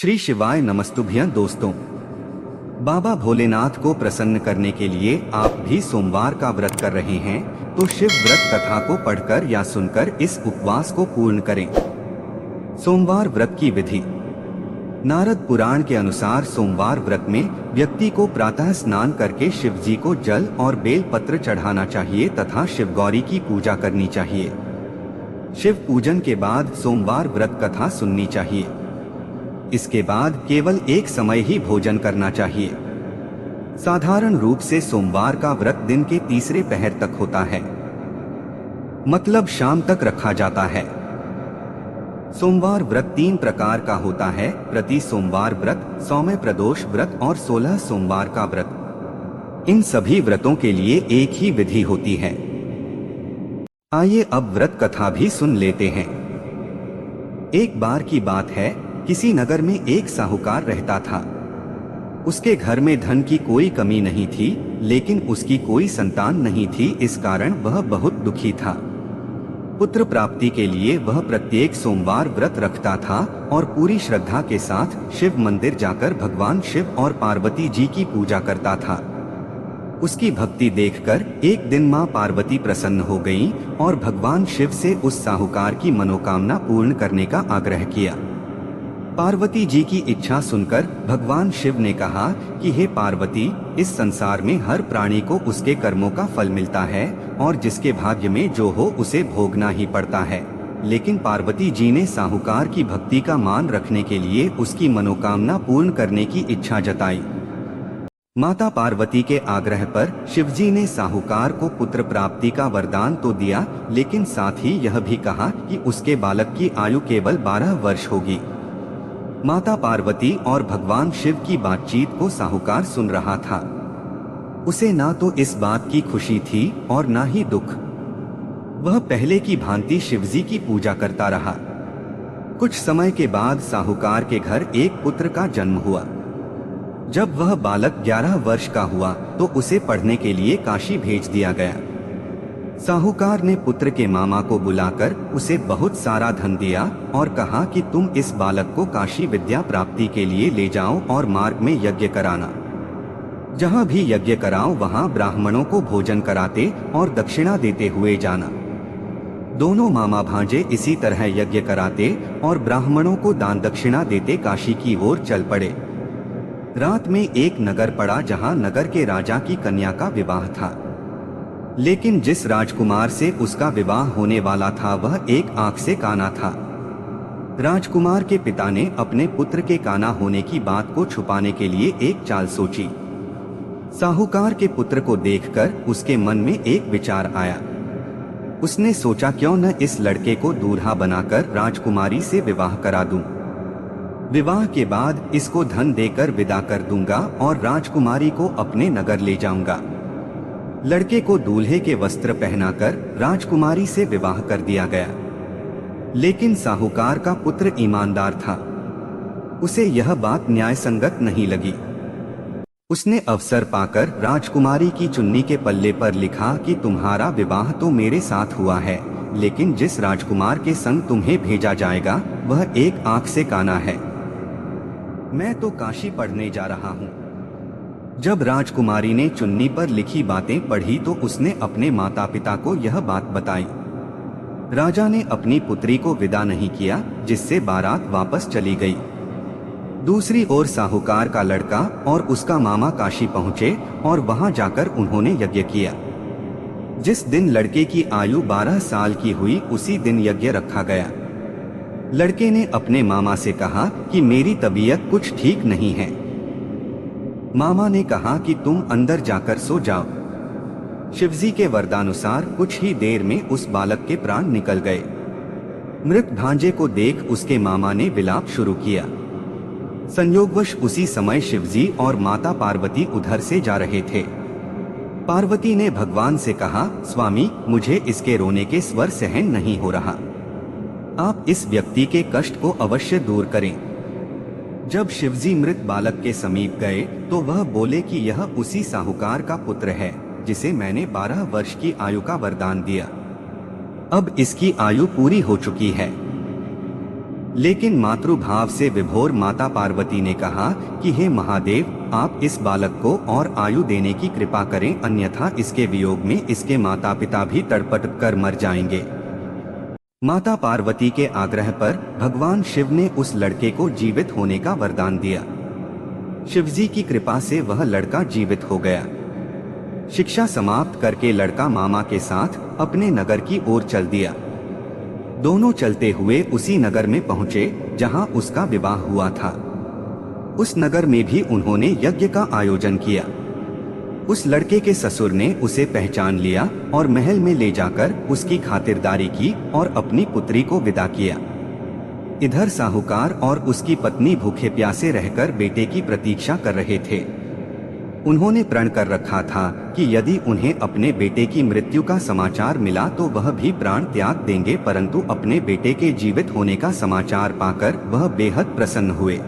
श्री शिवाय नमस्तुभ्यं दोस्तों। बाबा भोलेनाथ को प्रसन्न करने के लिए आप भी सोमवार का व्रत कर रहे हैं तो शिव व्रत कथा को पढ़कर या सुनकर इस उपवास को पूर्ण करें। सोमवार व्रत की विधि। नारद पुराण के अनुसार सोमवार व्रत में व्यक्ति को प्रातः स्नान करके शिव जी को जल और बेल पत्र चढ़ाना चाहिए तथा शिव गौरी की पूजा करनी चाहिए। शिव पूजन के बाद सोमवार व्रत कथा सुननी चाहिए। इसके बाद केवल एक समय ही भोजन करना चाहिए। साधारण रूप से सोमवार का व्रत दिन के तीसरे पहर तक होता है, मतलब शाम तक रखा जाता है। सोमवार व्रत 3 प्रकार का होता है: प्रति सोमवार व्रत, सौम्य प्रदोष व्रत और 16 सोमवार का व्रत। इन सभी व्रतों के लिए एक ही विधि होती है। आइए अब व्रत कथा भी सुन लेते हैं। एक बार की बात है, किसी नगर में एक साहूकार रहता था। उसके घर में धन की कोई कमी नहीं थी, लेकिन उसकी कोई संतान नहीं थी। इस कारण वह बहुत दुखी था। पुत्र प्राप्ति के लिए वह प्रत्येक सोमवार व्रत रखता था और पूरी श्रद्धा के साथ शिव मंदिर जाकर भगवान शिव और पार्वती जी की पूजा करता था। उसकी भक्ति देखकर एक दिन मां पार्वती प्रसन्न हो गईं और भगवान शिव से उस साहूकार की मनोकामना पूर्ण करने का आग्रह किया। पार्वती जी की इच्छा सुनकर भगवान शिव ने कहा कि हे पार्वती, इस संसार में हर प्राणी को उसके कर्मों का फल मिलता है और जिसके भाग्य में जो हो उसे भोगना ही पड़ता है। लेकिन पार्वती जी ने साहूकार की भक्ति का मान रखने के लिए उसकी मनोकामना पूर्ण करने की इच्छा जताई। माता पार्वती के आग्रह पर शिवजी ने साहूकार को पुत्र प्राप्ति का वरदान तो दिया, लेकिन साथ ही यह भी कहा कि उसके बालक की आयु केवल 12 वर्ष होगी। माता पार्वती और भगवान शिव की बातचीत को साहूकार सुन रहा था। उसे ना तो इस बात की खुशी थी और ना ही दुख। वह पहले की भांति शिवजी की पूजा करता रहा। कुछ समय के बाद साहूकार के घर एक पुत्र का जन्म हुआ। जब वह बालक 11 वर्ष का हुआ तो उसे पढ़ने के लिए काशी भेज दिया गया। साहूकार ने पुत्र के मामा को बुलाकर उसे बहुत सारा धन दिया और कहा कि तुम इस बालक को काशी विद्या प्राप्ति के लिए ले जाओ और मार्ग में यज्ञ कराना। जहाँ भी यज्ञ कराओ वहाँ ब्राह्मणों को भोजन कराते और दक्षिणा देते हुए जाना। दोनों मामा भांजे इसी तरह यज्ञ कराते और ब्राह्मणों को दान दक्षिणा देते काशी की ओर चल पड़े। रात में एक नगर पड़ा जहाँ नगर के राजा की कन्या का विवाह था, लेकिन जिस राजकुमार से उसका विवाह होने वाला था वह एक आंख से काना था। राजकुमार के पिता ने अपने पुत्र के काना होने की बात को छुपाने के लिए एक चाल सोची। साहूकार के पुत्र को देखकर उसके मन में एक विचार आया। उसने सोचा, क्यों न इस लड़के को दूल्हा बनाकर राजकुमारी से विवाह करा दूं। विवाह के बाद इसको धन देकर विदा कर दूंगा और राजकुमारी को अपने नगर ले जाऊंगा। लड़के को दूल्हे के वस्त्र पहनाकर राजकुमारी से विवाह कर दिया गया। लेकिन साहूकार का पुत्र ईमानदार था। उसे यह बात न्यायसंगत नहीं लगी। उसने अवसर पाकर राजकुमारी की चुन्नी के पल्ले पर लिखा कि तुम्हारा विवाह तो मेरे साथ हुआ है, लेकिन जिस राजकुमार के संग तुम्हें भेजा जाएगा वह एक आंख से काना है। मैं तो काशी पढ़ने जा रहा हूँ। जब राजकुमारी ने चुन्नी पर लिखी बातें पढ़ी तो उसने अपने माता पिता को यह बात बताई। राजा ने अपनी पुत्री को विदा नहीं किया, जिससे बारात वापस चली गई। दूसरी ओर साहूकार का लड़का और उसका मामा काशी पहुंचे और वहां जाकर उन्होंने यज्ञ किया। जिस दिन लड़के की आयु 12 साल की हुई उसी दिन यज्ञ रखा गया। लड़के ने अपने मामा से कहा कि मेरी तबीयत कुछ ठीक नहीं है। मामा ने कहा कि तुम अंदर जाकर सो जाओ। शिवजी के वरदानुसार कुछ ही देर में उस बालक के प्राण निकल गए। मृत भांजे को देख उसके मामा ने विलाप शुरू किया। संयोगवश उसी समय शिवजी और माता पार्वती उधर से जा रहे थे। पार्वती ने भगवान से कहा, स्वामी, मुझे इसके रोने के स्वर सहन नहीं हो रहा। आप इस व्यक्ति के कष्ट को अवश्य दूर करें। जब शिवजी मृत बालक के समीप गए तो वह बोले कि यह उसी साहूकार का पुत्र है जिसे मैंने 12 वर्ष की आयु का वरदान दिया। अब इसकी आयु पूरी हो चुकी है। लेकिन मातृभाव से विभोर माता पार्वती ने कहा कि हे महादेव, आप इस बालक को और आयु देने की कृपा करें, अन्यथा इसके वियोग में इसके माता पिता भी तड़पट कर मर जाएंगे। माता पार्वती के आग्रह पर भगवान शिव ने उस लड़के को जीवित होने का वरदान दिया। शिवजी की कृपा से वह लड़का जीवित हो गया। शिक्षा समाप्त करके लड़का मामा के साथ अपने नगर की ओर चल दिया। दोनों चलते हुए उसी नगर में पहुंचे जहां उसका विवाह हुआ था। उस नगर में भी उन्होंने यज्ञ का आयोजन किया। उस लड़के के ससुर ने उसे पहचान लिया और महल में ले जाकर उसकी खातिरदारी की और अपनी पुत्री को विदा किया। इधर साहूकार और उसकी पत्नी भूखे प्यासे रहकर बेटे की प्रतीक्षा कर रहे थे। उन्होंने प्रण कर रखा था कि यदि उन्हें अपने बेटे की मृत्यु का समाचार मिला तो वह भी प्राण त्याग देंगे, परंतु अपने बेटे के जीवित होने का समाचार पाकर वह बेहद प्रसन्न हुए।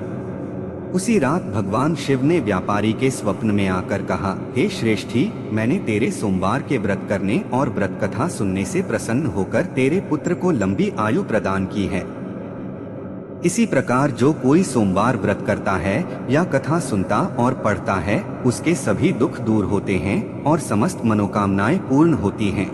उसी रात भगवान शिव ने व्यापारी के स्वप्न में आकर कहा, हे श्रेष्ठी, मैंने तेरे सोमवार के व्रत करने और व्रत कथा सुनने से प्रसन्न होकर तेरे पुत्र को लंबी आयु प्रदान की है। इसी प्रकार जो कोई सोमवार व्रत करता है या कथा सुनता और पढ़ता है, उसके सभी दुख दूर होते हैं और समस्त मनोकामनाएं पूर्ण होती हैं।